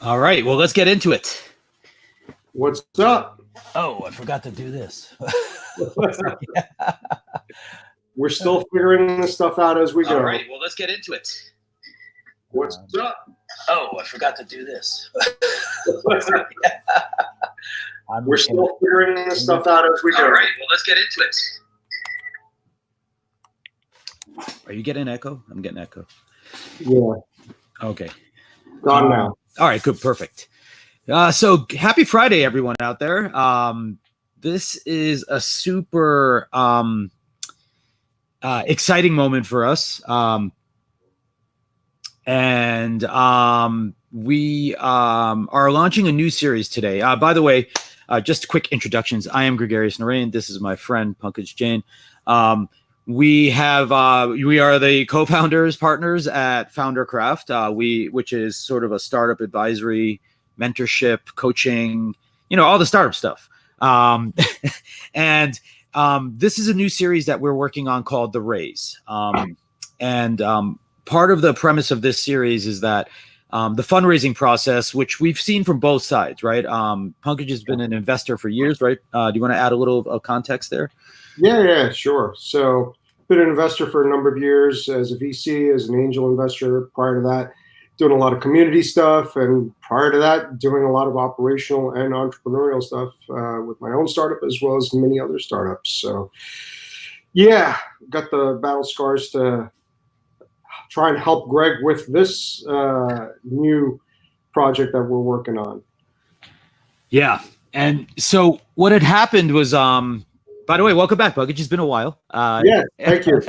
All right, well, let's get into it. What's up? Oh, I forgot to do this. We're still figuring this stuff out as we go. All right, well, let's get into it. What's up? Oh, I forgot to do this. We're still figuring this stuff out as we go. All right, well, let's get into it. Are you getting echo? I'm getting echo. Yeah. Okay. Gone now. All right, good, perfect. So happy Friday, everyone out there. This is a super exciting moment for us. We are launching a new series today. By the way, just quick introductions. I am Gregarious Narain. This is my friend Pankaj Jain. We are the co-founders, partners at FounderCraft, which is sort of a startup advisory, mentorship, coaching, all the startup stuff. This is a new series that we're working on called The Raise. Part of the premise of this series is that the fundraising process, which we've seen from both sides, right? Pankaj has been an investor for years, right? Do you want to add a little context there? Yeah, sure. So, been an investor for a number of years as a VC, as an angel investor. Prior to that, doing a lot of community stuff, and prior to that, doing a lot of operational and entrepreneurial stuff with my own startup as well as many other startups. So, yeah, got the battle scars to try and help Greg with this new project that we're working on. Yeah, and so what had happened was, by the way, welcome back, Pankaj. It's been a while. Yeah, thank you.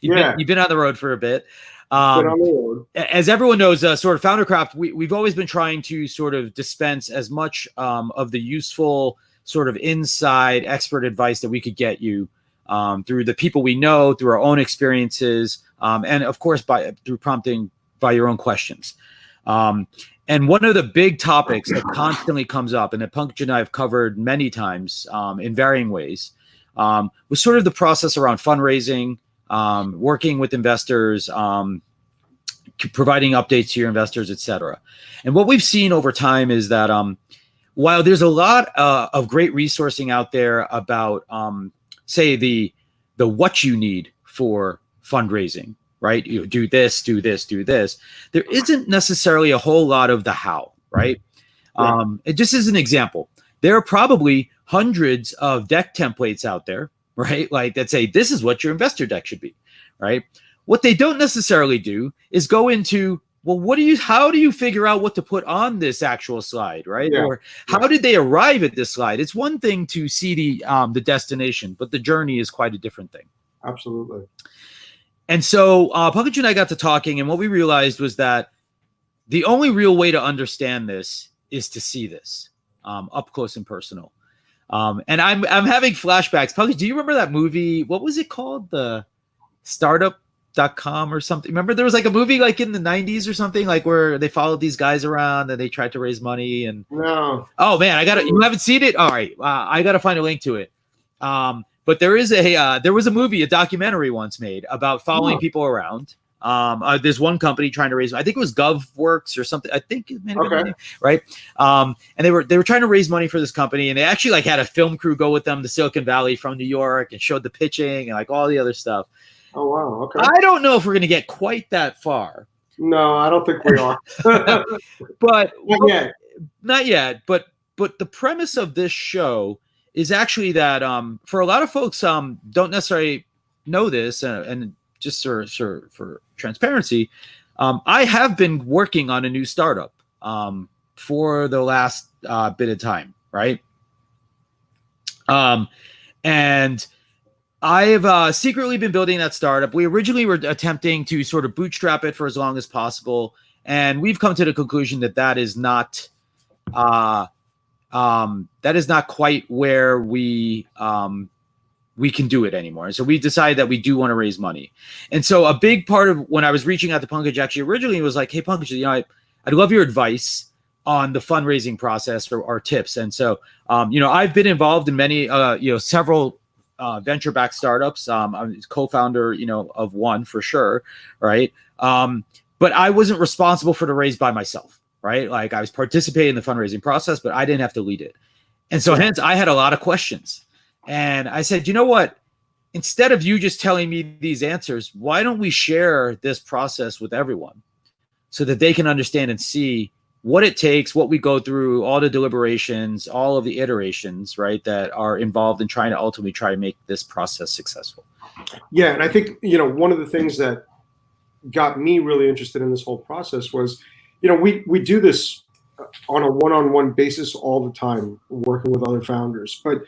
You've been on the road for a bit. Been on the road. As everyone knows, sort of FounderCraft, we've always been trying to sort of dispense as much of the useful sort of inside expert advice that we could get you through the people we know, through our own experiences, and of course through prompting by your own questions. And one of the big topics that constantly comes up, and that Pankaj and I have covered many times in varying ways, was sort of the process around fundraising, working with investors, providing updates to your investors, et cetera. And what we've seen over time is that while there's a lot of great resourcing out there about, say, the what you need for fundraising, right? You do this, do this, do this. There isn't necessarily a whole lot of the how, right? It just as an example, there are probably hundreds of deck templates out there, right? Like that say, this is what your investor deck should be, right? What they don't necessarily do is go into, well, how do you figure out what to put on this actual slide, right? Yeah. Or how did they arrive at this slide? It's one thing to see the destination, but the journey is quite a different thing. Absolutely. And so Pankaj and I got to talking, and what we realized was that the only real way to understand this is to see this up close and personal. And I'm having flashbacks. Pankaj, do you remember that movie? What was it called? The Startup.com or something. Remember there was like a movie like in the 90s or something, like where they followed these guys around and they tried to raise money. And No. Oh man, you haven't seen it? All right. I got to find a link to it. But there was a movie, a documentary once made about following people around. There's one company trying to raise, I think it was GovWorks or something. I think it may have been the name, right? And they were trying to raise money for this company, and they actually like had a film crew go with them to Silicon Valley from New York and showed the pitching and like all the other stuff. Oh wow, okay. I don't know if we're gonna get quite that far. No, I don't think we are. But not yet. But the premise of this show is actually that for a lot of folks don't necessarily know this, and just for transparency, I have been working on a new startup for the last bit of time, right? And I've secretly been building that startup. We originally were attempting to sort of bootstrap it for as long as possible, and we've come to the conclusion that is not quite where we can do it anymore. And so we decided that we do want to raise money. And so a big part of when I was reaching out to Pankaj actually originally was like, hey, Pankaj, I'd love your advice on the fundraising process or tips. And so, I've been involved in many, several venture-backed startups. I'm a co-founder, of one for sure, right? But I wasn't responsible for the raise by myself. right? Like I was participating in the fundraising process, but I didn't have to lead it. And so hence I had a lot of questions. And I said, you know what? Instead of you just telling me these answers, why don't we share this process with everyone so that they can understand and see what it takes, what we go through, all the deliberations, all of the iterations, right, that are involved in trying to ultimately try to make this process successful. Yeah, and I think, one of the things that got me really interested in this whole process was, we do this on a one-on-one basis all the time, working with other founders. But,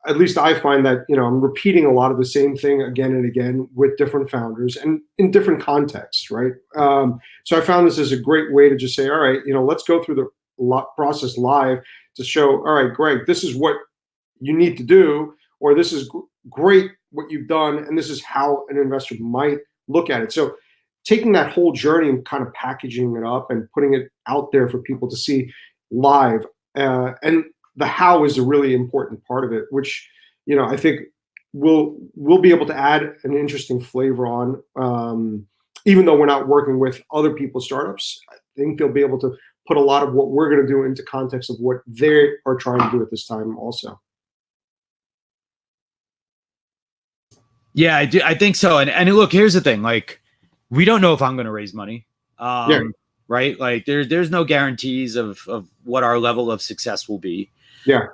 at least I find that, I'm repeating a lot of the same thing again and again with different founders and in different contexts, right? So I found this as a great way to just say, all right, let's go through the process live to show, all right, Greg, this is what you need to do, or this is great what you've done, and this is how an investor might look at it. So taking that whole journey and kind of packaging it up and putting it out there for people to see live, and the how is a really important part of it, which I think we'll be able to add an interesting flavor on. Even though we're not working with other people's startups, I think they'll be able to put a lot of what we're going to do into context of what they are trying to do at this time also. Yeah, I do. I think so. And look, here's the thing. Like, we don't know if I'm going to raise money. Right. Like there's no guarantees of what our level of success will be. Yeah.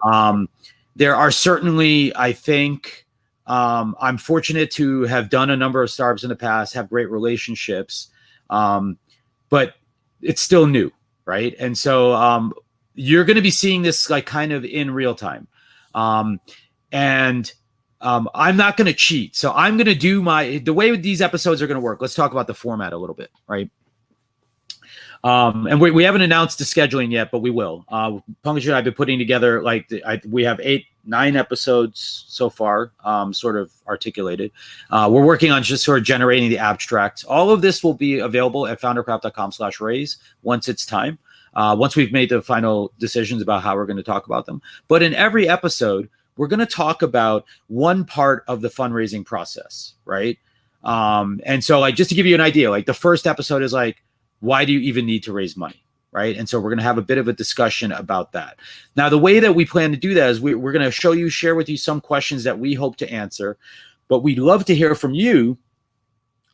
There are certainly, I think, I'm fortunate to have done a number of startups in the past, have great relationships, but it's still new. Right. And so you're going to be seeing this like kind of in real time. I'm not going to cheat. So I'm going to do the way these episodes are going to work. Let's talk about the format a little bit, right? And we haven't announced the scheduling yet, but we will. Pankaj and I have been putting together, we have 9 episodes so far, sort of articulated. We're working on just sort of generating the abstracts. All of this will be available at foundercraft.com/raise once it's time. Once we've made the final decisions about how we're going to talk about them. But in every episode, we're going to talk about one part of the fundraising process, right? And so like, just to give you an idea, like the first episode is like, why do you even need to raise money, right? And so we're going to have a bit of a discussion about that. Now, the way that we plan to do that is we're going to share with you some questions that we hope to answer, but we'd love to hear from you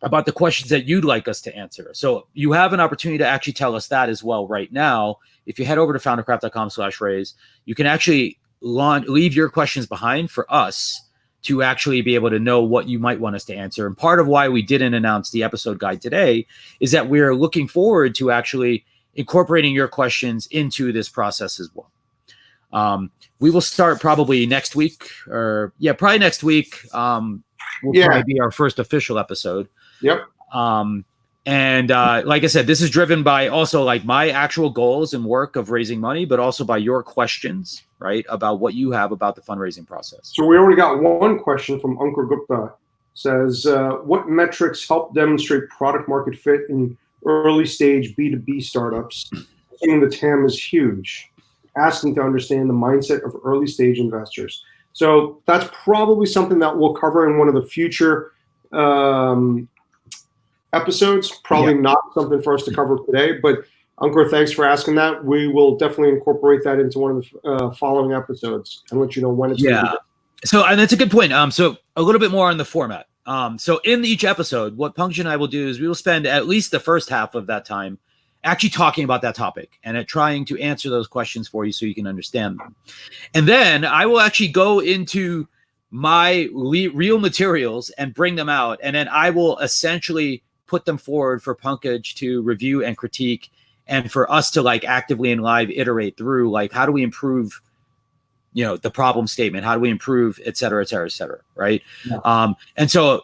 about the questions that you'd like us to answer. So you have an opportunity to actually tell us that as well right now. If you head over to foundercraft.com/raise, you can actually leave your questions behind for us to actually be able to know what you might want us to answer. And part of why we didn't announce the episode guide today is that we're looking forward to actually incorporating your questions into this process as well. We will start probably next week, probably next week. Will probably be our first official episode. Yep. And like I said, this is driven by also like my actual goals and work of raising money, but also by your questions, right, about what you have about the fundraising process. So we already got one question from Ankur Gupta. Says, what metrics help demonstrate product market fit in early stage B2B startups? Assuming the TAM is huge. Asking to understand the mindset of early stage investors. So that's probably something that we'll cover in one of the future episodes. Probably not something for us to cover today, but Ankur, thanks for asking that. We will definitely incorporate that into one of the following episodes and let you know when it's going to be. So, and that's a good point. So a little bit more on the format. So in each episode, what Pankaj and I will do is we will spend at least the first half of that time actually talking about that topic and at trying to answer those questions for you so you can understand them. And then I will actually go into my real materials and bring them out. And then I will essentially put them forward for Pankaj to review and critique, and for us to like actively and live iterate through, like, how do we improve, the problem statement? How do we improve, et cetera, et cetera, et cetera. Right. Yeah. And so,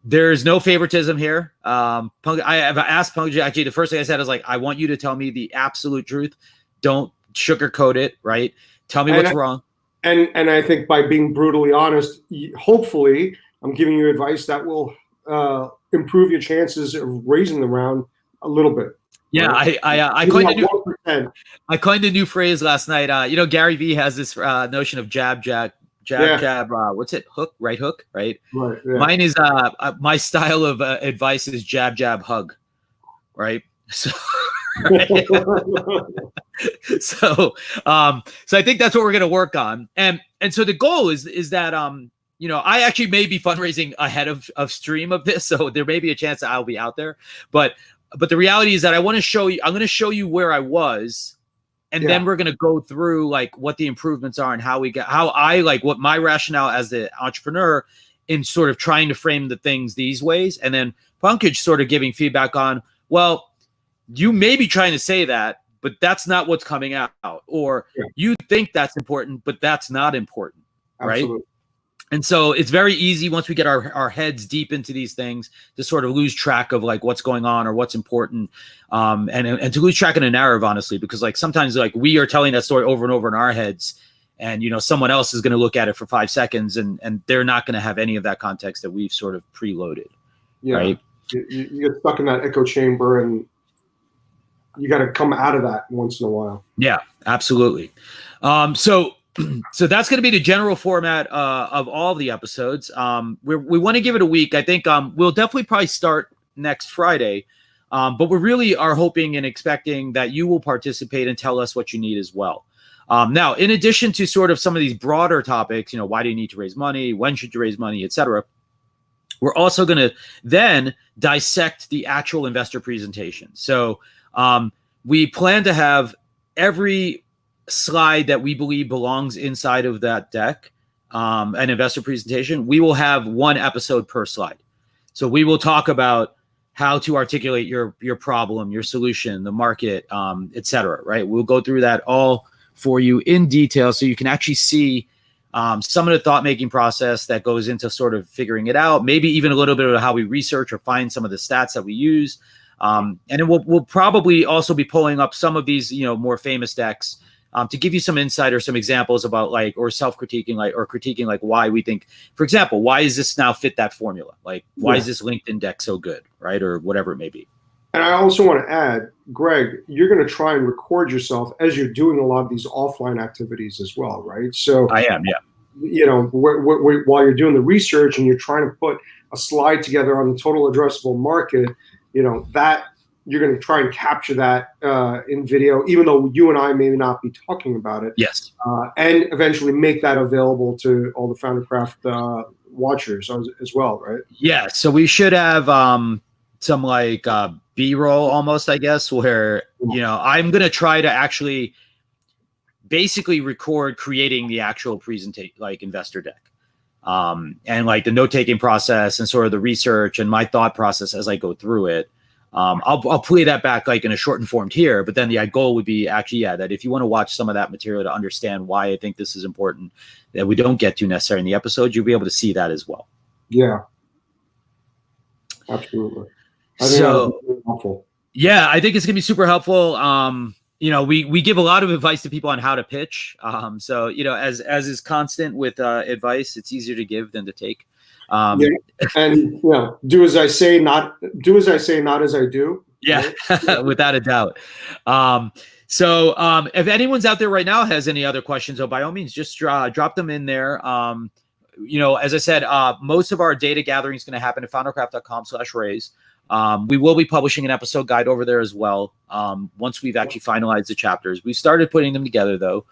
there's no favoritism here. I have asked Pankaj, actually, the first thing I said is like, I want you to tell me the absolute truth. Don't sugarcoat it. Right. Tell me what's wrong. And I think by being brutally honest, hopefully I'm giving you advice that will improve your chances of raising the round a little bit. Yeah, right? I coined a new phrase last night. Gary Vee has this notion of jab. What's it? Hook, right hook, right? Right. Yeah. Mine is my style of advice is jab, hug, right? So Right? So I think that's what we're going to work on. And so the goal is that, I actually may be fundraising ahead of stream of this. So there may be a chance that I'll be out there, but the reality is that I'm going to show you where I was. And then we're going to go through like what the improvements are and how I like what my rationale as the entrepreneur in sort of trying to frame the things these ways. And then Pankaj sort of giving feedback on, well, you may be trying to say that, but that's not what's coming out. Or you think that's important, but that's not important. Absolutely. Right. And so it's very easy once we get our heads deep into these things to sort of lose track of like what's going on or what's important, and to lose track of the narrative, honestly, because like sometimes like we are telling that story over and over in our heads, and someone else is going to look at it for 5 seconds and they're not going to have any of that context that we've sort of preloaded. Yeah. Right. You get stuck in that echo chamber, and you got to come out of that once in a while. Yeah, absolutely. So that's going to be the general format of all of the episodes. We want to give it a week. I think we'll definitely probably start next Friday, but we really are hoping and expecting that you will participate and tell us what you need as well. Now, in addition to sort of some of these broader topics, why do you need to raise money? When should you raise money, etc. We're also going to then dissect the actual investor presentation. So we plan to have every slide that we believe belongs inside of that deck, an investor presentation. We will have one episode per slide. So we will talk about how to articulate your problem, your solution, the market, et cetera, right? We'll go through that all for you in detail so you can actually see some of the thought-making process that goes into sort of figuring it out, maybe even a little bit of how we research or find some of the stats that we use. And then we'll probably also be pulling up some of these, more famous decks to give you some insight or some examples about like, or self-critiquing, like, or critiquing like why we think, for example, why is this now fit that formula? Like, why is this LinkedIn deck so good, right? Or whatever it may be. And I also want to add, Greg, you're going to try and record yourself as you're doing a lot of these offline activities as well, right? So I am, yeah. While you're doing the research and you're trying to put a slide together on the total addressable market, that you're going to try and capture that in video, even though you and I may not be talking about it. Yes. And eventually make that available to all the FounderCraft watchers as well, right? Yeah. So we should have some like B-roll almost, I guess, where, I'm going to try to actually basically record creating the actual presentation, like investor deck, and like the note-taking process and sort of the research and my thought process as I go through it. I'll play that back like in a shortened form here, but then the goal would be actually, that if you want to watch some of that material to understand why I think this is important that we don't get to necessarily in the episode, you'll be able to see that as well. Yeah, absolutely. I think so really helpful. Yeah, I think it's gonna be super helpful. We give a lot of advice to people on how to pitch. So as is constant with advice, it's easier to give than to take. And do as I say, not as I do. Yeah, right? Without a doubt. So if anyone's out there right now has any other questions, by all means, just drop them in there. As I said, most of our data gathering is going to happen at foundercraft.com/raise. We will be publishing an episode guide over there as well. Once we've actually finalized the chapters, we've started putting them together though.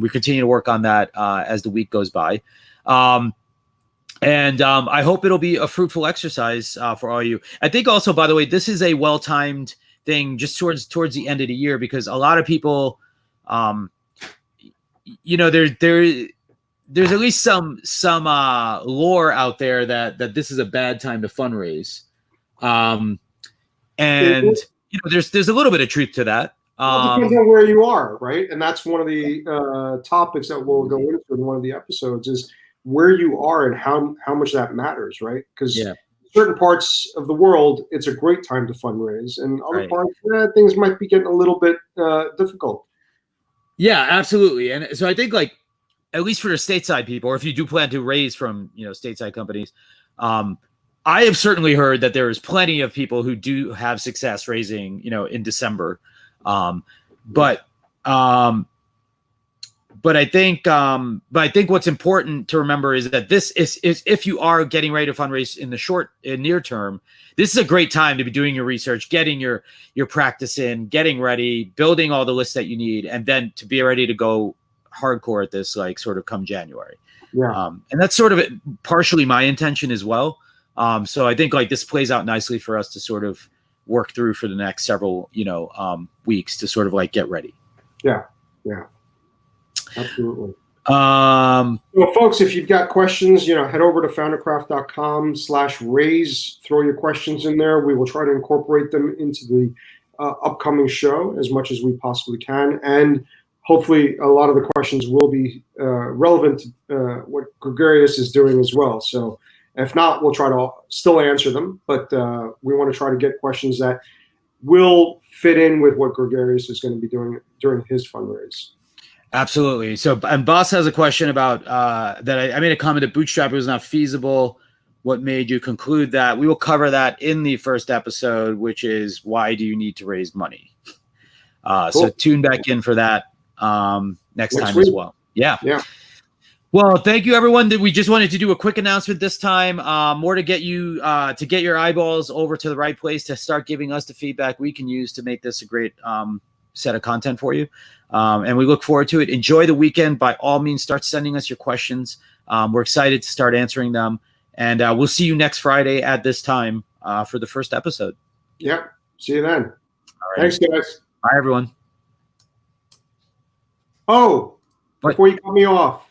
We continue to work on that as the week goes by. And I hope it'll be a fruitful exercise for all of you. I think also, by the way, this is a well-timed thing just towards the end of the year, because a lot of people, there's at least some lore out there that this is a bad time to fundraise. And there's a little bit of truth to that. It depends on where you are, right? And that's one of the topics that we'll go into in one of the episodes is where you are and how much that matters, right? Because certain parts of the world, it's a great time to fundraise, and other parts, things might be getting a little bit difficult. Yeah, absolutely. And so I think, like, at least for the stateside people, or if you do plan to raise from stateside companies, I have certainly heard that there is plenty of people who do have success raising, in December. But but I think what's important to remember is that this is if you are getting ready to fundraise in the short and near term, this is a great time to be doing your research, getting your practice in, getting ready, building all the lists that you need, and then to be ready to go hardcore at this, like sort of come January. Yeah. And that's sort of partially my intention as well. So I think like this plays out nicely for us to sort of work through for the next several, weeks to sort of like get ready. Yeah. Yeah. Absolutely. Well, folks, if you've got questions, head over to foundercraft.com/raise. Throw your questions in there. We will try to incorporate them into the upcoming show as much as we possibly can. And hopefully a lot of the questions will be relevant to what Gregarious is doing as well. So if not, we'll try to still answer them. But we want to try to get questions that will fit in with what Gregarious is going to be doing during his fundraise. Absolutely. So, and Boss has a question about that. I made a comment that bootstrapping was not feasible. What made you conclude that? We will cover that in the first episode, which is why do you need to raise money? Cool. So tune back in for that next time week as well. Yeah. Well, thank you, everyone. We just wanted to do a quick announcement this time. More to get you to get your eyeballs over to the right place to start giving us the feedback we can use to make this a great set of content for you. And we look forward to it. Enjoy the weekend. By all means, start sending us your questions. We're excited to start answering them. And we'll see you next Friday at this time for the first episode. Yeah. See you then. All right. Thanks, guys. Bye, everyone. Oh, before you cut me off,